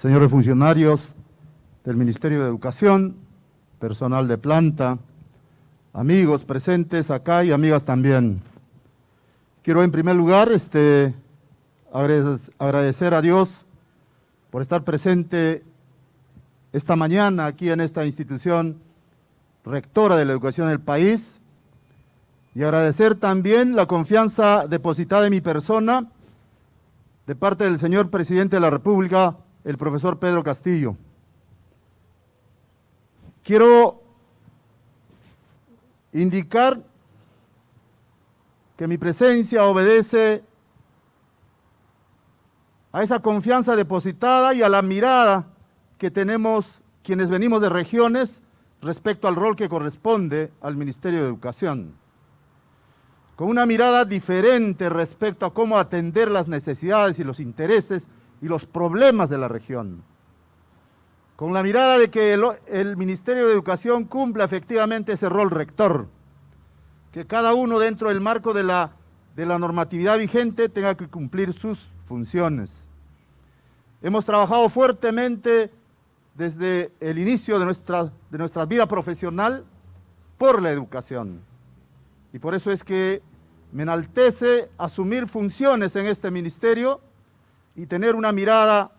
señores funcionarios del Ministerio de Educación, personal de planta, amigos presentes acá y amigas también. Quiero en primer lugar agradecer a Dios por estar presente esta mañana aquí en esta institución rectora de la educación del país y agradecer también la confianza depositada en mi persona de parte del señor Presidente de la República, el profesor Pedro Castillo. Quiero indicar que mi presencia obedece a esa confianza depositada y a la mirada que tenemos quienes venimos de regiones respecto al rol que corresponde al Ministerio de Educación. Con una mirada diferente respecto a cómo atender las necesidades y los intereses y los problemas de la región. Con la mirada de que el Ministerio de Educación cumpla efectivamente ese rol rector, que cada uno dentro del marco de la normatividad vigente tenga que cumplir sus funciones. Hemos trabajado fuertemente desde el inicio de nuestra vida profesional por la educación. Y por eso es que me enaltece asumir funciones en este ministerio y tener una mirada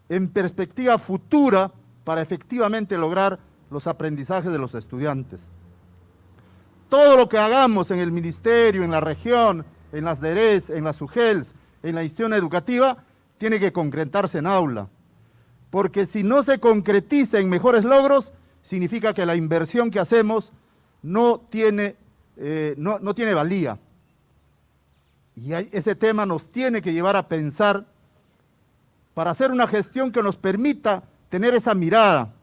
en perspectiva futura para efectivamente lograr los aprendizajes de los estudiantes. Todo lo que hagamos en el ministerio, en la región, en las DERES, en las UGELs, en la institución educativa, tiene que concretarse en aula. Porque si no se concretiza en mejores logros, significa que la inversión que hacemos no tiene valía. Y ese tema nos tiene que llevar a pensar para hacer una gestión que nos permita tener esa mirada.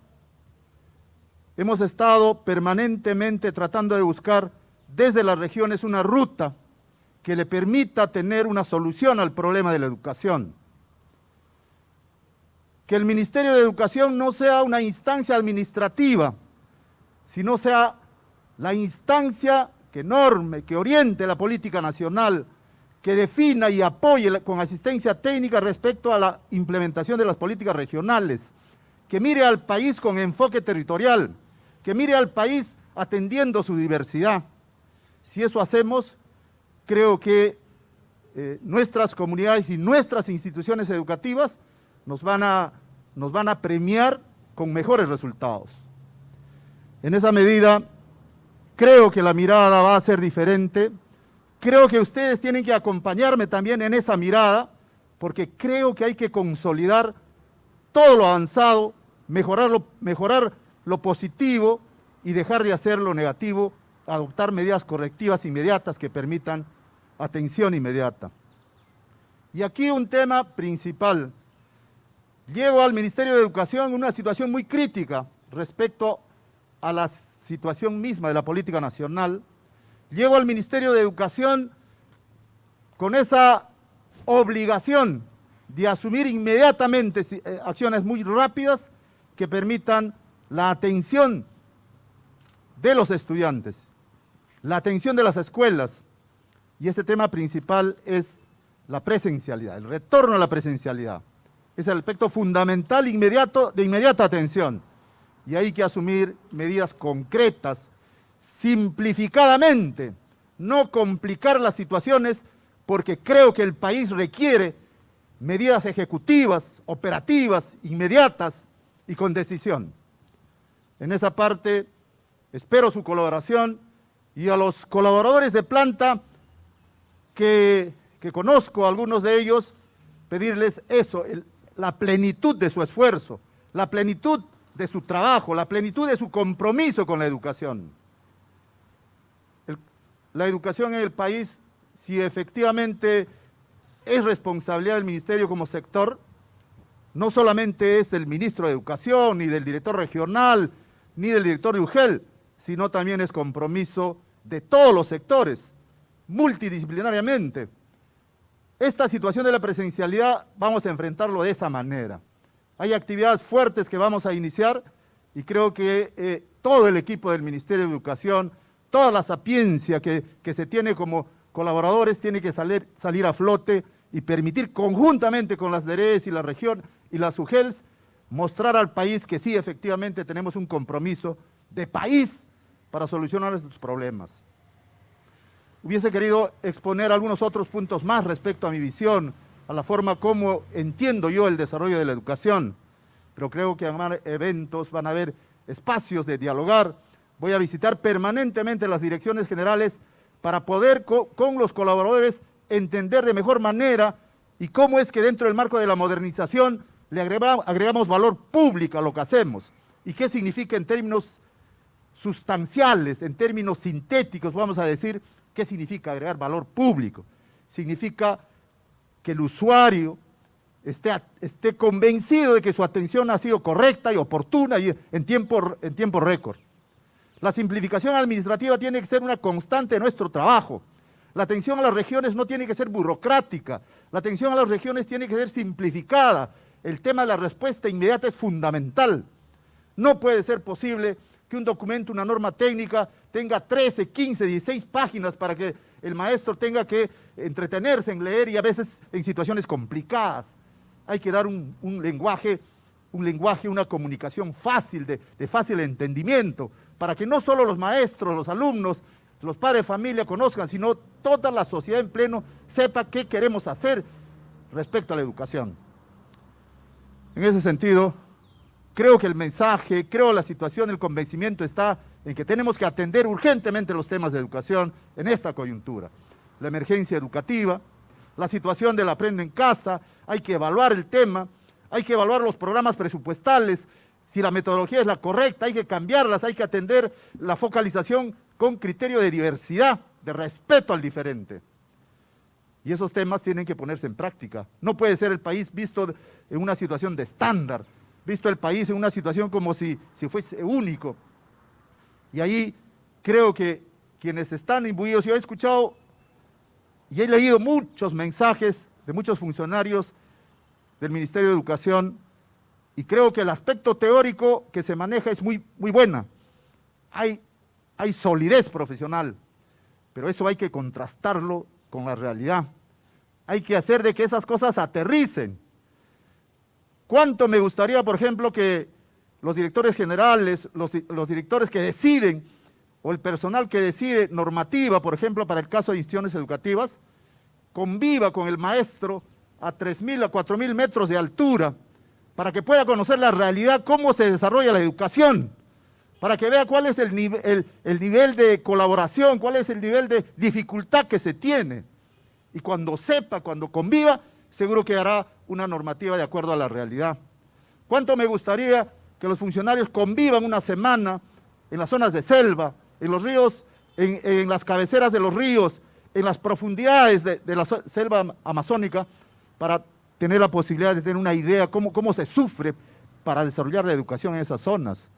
Hemos estado permanentemente tratando de buscar desde las regiones una ruta que le permita tener una solución al problema de la educación. Que el Ministerio de Educación no sea una instancia administrativa, sino sea la instancia que norme, que oriente la política nacional, que defina y apoye con asistencia técnica respecto a la implementación de las políticas regionales, que mire al país con enfoque territorial, que mire al país atendiendo su diversidad. Si eso hacemos, creo que nuestras comunidades y nuestras instituciones educativas nos van a premiar con mejores resultados. En esa medida, creo que la mirada va a ser diferente. Creo que ustedes tienen que acompañarme también en esa mirada, porque creo que hay que consolidar todo lo avanzado, mejorar lo positivo y dejar de hacer lo negativo, adoptar medidas correctivas inmediatas que permitan atención inmediata. Y aquí un tema principal. Llego al Ministerio de Educación en una situación muy crítica respecto a la situación misma de la política nacional. Llego al Ministerio de Educación con esa obligación de asumir inmediatamente acciones muy rápidas que permitan la atención de los estudiantes, la atención de las escuelas. Y ese tema principal es la presencialidad, el retorno a la presencialidad. Es el aspecto fundamental de inmediata atención. Y hay que asumir medidas concretas, simplificadamente, no complicar las situaciones, porque creo que el país requiere medidas ejecutivas, operativas, inmediatas y con decisión. En esa parte espero su colaboración y a los colaboradores de planta que conozco, algunos de ellos, pedirles eso, la plenitud de su esfuerzo, la plenitud de su trabajo, la plenitud de su compromiso con la educación. La educación en el país, si efectivamente es responsabilidad del Ministerio como sector, no solamente es del Ministro de Educación, ni del Director Regional, ni del Director de UGEL, sino también es compromiso de todos los sectores, multidisciplinariamente. Esta situación de la presencialidad vamos a enfrentarlo de esa manera. Hay actividades fuertes que vamos a iniciar y creo que todo el equipo del Ministerio de Educación, toda la sapiencia que se tiene como colaboradores tiene que salir a flote y permitir conjuntamente con las DERES y la región y las UGELs mostrar al país que sí, efectivamente, tenemos un compromiso de país para solucionar estos problemas. Hubiese querido exponer algunos otros puntos más respecto a mi visión, a la forma como entiendo yo el desarrollo de la educación, pero creo que van a haber eventos, van a haber espacios de dialogar. Voy a visitar permanentemente las direcciones generales para poder con los colaboradores entender de mejor manera y cómo es que dentro del marco de la modernización le agregamos valor público a lo que hacemos y qué significa en términos sustanciales, en términos sintéticos, vamos a decir, qué significa agregar valor público. Significa que el usuario esté convencido de que su atención ha sido correcta y oportuna y en tiempo récord. La simplificación administrativa tiene que ser una constante de nuestro trabajo. La atención a las regiones no tiene que ser burocrática, la atención a las regiones tiene que ser simplificada. El tema de la respuesta inmediata es fundamental. No puede ser posible que un documento, una norma técnica, tenga 13, 15, 16 páginas para que el maestro tenga que entretenerse en leer y a veces en situaciones complicadas. Hay que dar un lenguaje, una comunicación fácil, de fácil entendimiento, para que no solo los maestros, los alumnos, los padres de familia conozcan, sino toda la sociedad en pleno sepa qué queremos hacer respecto a la educación. En ese sentido, creo que el mensaje, creo la situación, el convencimiento está en que tenemos que atender urgentemente los temas de educación en esta coyuntura. La emergencia educativa, la situación del aprende en casa, hay que evaluar el tema, hay que evaluar los programas presupuestales, si la metodología es la correcta, hay que cambiarlas, hay que atender la focalización con criterio de diversidad, de respeto al diferente. Y esos temas tienen que ponerse en práctica. No puede ser el país visto en una situación de estándar, visto el país en una situación como si fuese único. Y ahí creo que quienes están imbuidos, yo he escuchado y he leído muchos mensajes de muchos funcionarios del Ministerio de Educación y creo que el aspecto teórico que se maneja es muy buena. Hay solidez profesional, pero eso hay que contrastarlo con la realidad. Hay que hacer de que esas cosas aterricen. ¿Cuánto me gustaría, por ejemplo, que los directores generales, los directores que deciden, o el personal que decide normativa, por ejemplo, para el caso de instituciones educativas, conviva con el maestro a 3.000, a 4.000 metros de altura, para que pueda conocer la realidad, cómo se desarrolla la educación, para que vea cuál es el nivel de colaboración, cuál es el nivel de dificultad que se tiene. Y cuando sepa, cuando conviva, seguro que hará una normativa de acuerdo a la realidad. ¿Cuánto me gustaría que los funcionarios convivan una semana en las zonas de selva, en los ríos, en las cabeceras de los ríos, en las profundidades de la selva amazónica, para tener la posibilidad de tener una idea cómo se sufre para desarrollar la educación en esas zonas?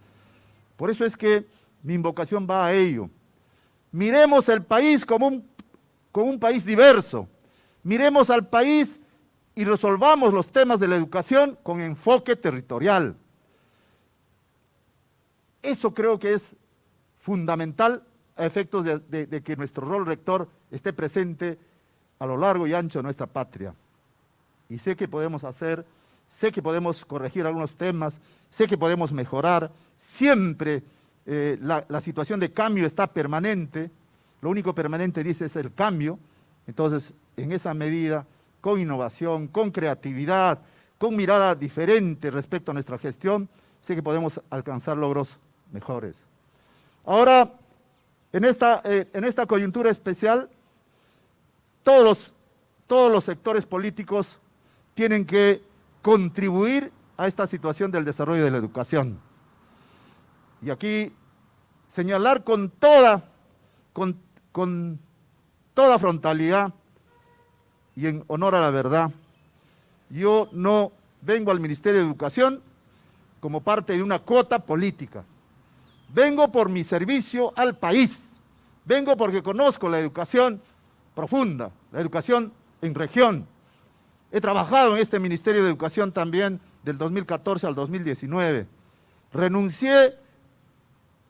Por eso es que mi invocación va a ello. Miremos el país como un país diverso. Miremos al país y resolvamos los temas de la educación con enfoque territorial. Eso creo que es fundamental a efectos de que nuestro rol rector esté presente a lo largo y ancho de nuestra patria. Y sé que podemos hacer, sé que podemos corregir algunos temas, sé que podemos mejorar. Siempre la situación de cambio está permanente. Lo único permanente, dice, es el cambio. Entonces, en esa medida, con innovación, con creatividad, con mirada diferente respecto a nuestra gestión, sé que podemos alcanzar logros mejores. Ahora, en esta coyuntura especial, todos los sectores políticos tienen que contribuir a esta situación del desarrollo de la educación. Y aquí señalar con toda frontalidad y en honor a la verdad, yo no vengo al Ministerio de Educación como parte de una cuota política. Vengo por mi servicio al país, vengo porque conozco la educación profunda, la educación en región. He trabajado en este Ministerio de Educación también del 2014 al 2019. Renuncié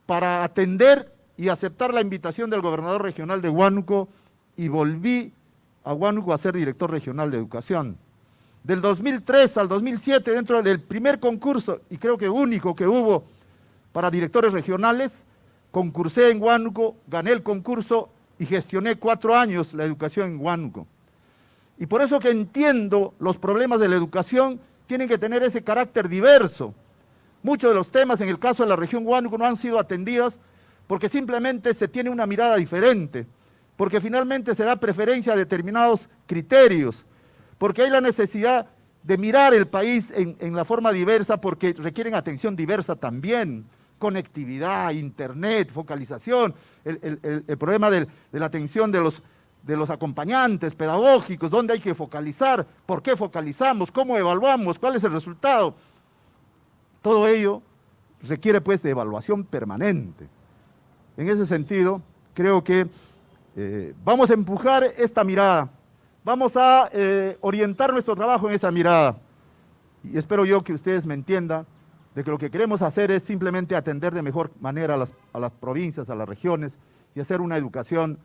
para atender y aceptar la invitación del gobernador regional de Huánuco y volví a Huánuco a ser director regional de educación. Del 2003 al 2007, dentro del primer concurso, y creo que único que hubo para directores regionales, concursé en Huánuco, gané el concurso y gestioné 4 años la educación en Huánuco. Y por eso que entiendo los problemas de la educación tienen que tener ese carácter diverso. Muchos de los temas en el caso de la región Huánuco no han sido atendidos porque simplemente se tiene una mirada diferente, porque finalmente se da preferencia a determinados criterios, porque hay la necesidad de mirar el país en la forma diversa, porque requieren atención diversa también, conectividad, internet, focalización, el problema de la atención de los acompañantes pedagógicos, dónde hay que focalizar, por qué focalizamos, cómo evaluamos, cuál es el resultado. Todo ello requiere pues de evaluación permanente. En ese sentido, creo que vamos a empujar esta mirada, vamos a orientar nuestro trabajo en esa mirada. Y espero yo que ustedes me entiendan de que lo que queremos hacer es simplemente atender de mejor manera a las provincias, a las regiones, y hacer una educación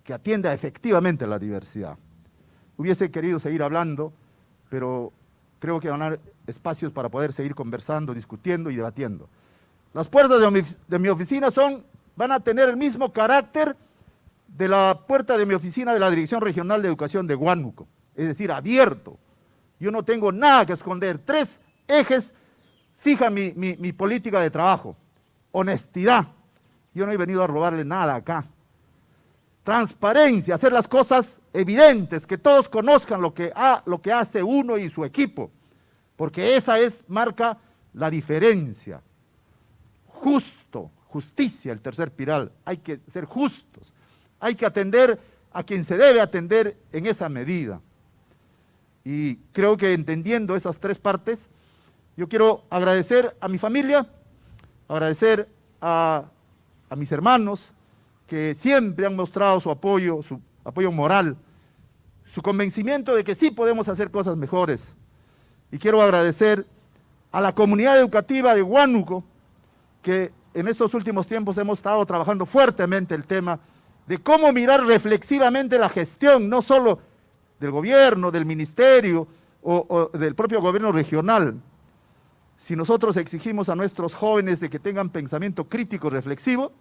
que atienda efectivamente a la diversidad. Hubiese querido seguir hablando, pero creo que van a haber espacios para poder seguir conversando, discutiendo y debatiendo. Las puertas de mi oficina van a tener el mismo carácter de la puerta de mi oficina de la Dirección Regional de Educación de Huánuco, es decir, abierto. Yo no tengo nada que esconder. 3 ejes fijan mi política de trabajo. Honestidad. Yo no he venido a robarle nada acá. Transparencia, hacer las cosas evidentes, que todos conozcan lo que hace uno y su equipo, porque esa marca la diferencia. Justicia, el tercer pilar, hay que ser justos, hay que atender a quien se debe atender en esa medida. Y creo que entendiendo esas 3 partes, yo quiero agradecer a mi familia, agradecer a mis hermanos, que siempre han mostrado su apoyo moral, su convencimiento de que sí podemos hacer cosas mejores. Y quiero agradecer a la comunidad educativa de Huánuco, que en estos últimos tiempos hemos estado trabajando fuertemente el tema de cómo mirar reflexivamente la gestión, no solo del gobierno, del ministerio o del propio gobierno regional. Si nosotros exigimos a nuestros jóvenes de que tengan pensamiento crítico reflexivo,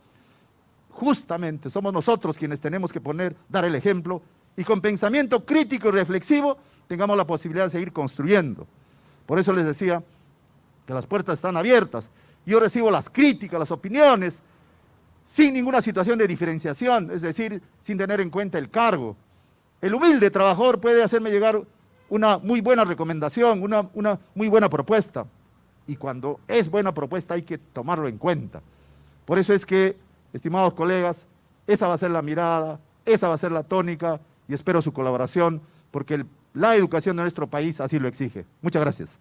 justamente somos nosotros quienes tenemos que dar el ejemplo y con pensamiento crítico y reflexivo tengamos la posibilidad de seguir construyendo. Por eso les decía que las puertas están abiertas. Yo recibo las críticas, las opiniones, sin ninguna situación de diferenciación, es decir, sin tener en cuenta el cargo. El humilde trabajador puede hacerme llegar una muy buena recomendación, una muy buena propuesta. Y cuando es buena propuesta hay que tomarlo en cuenta. Por eso es que, estimados colegas, esa va a ser la mirada, esa va a ser la tónica y espero su colaboración porque la educación de nuestro país así lo exige. Muchas gracias.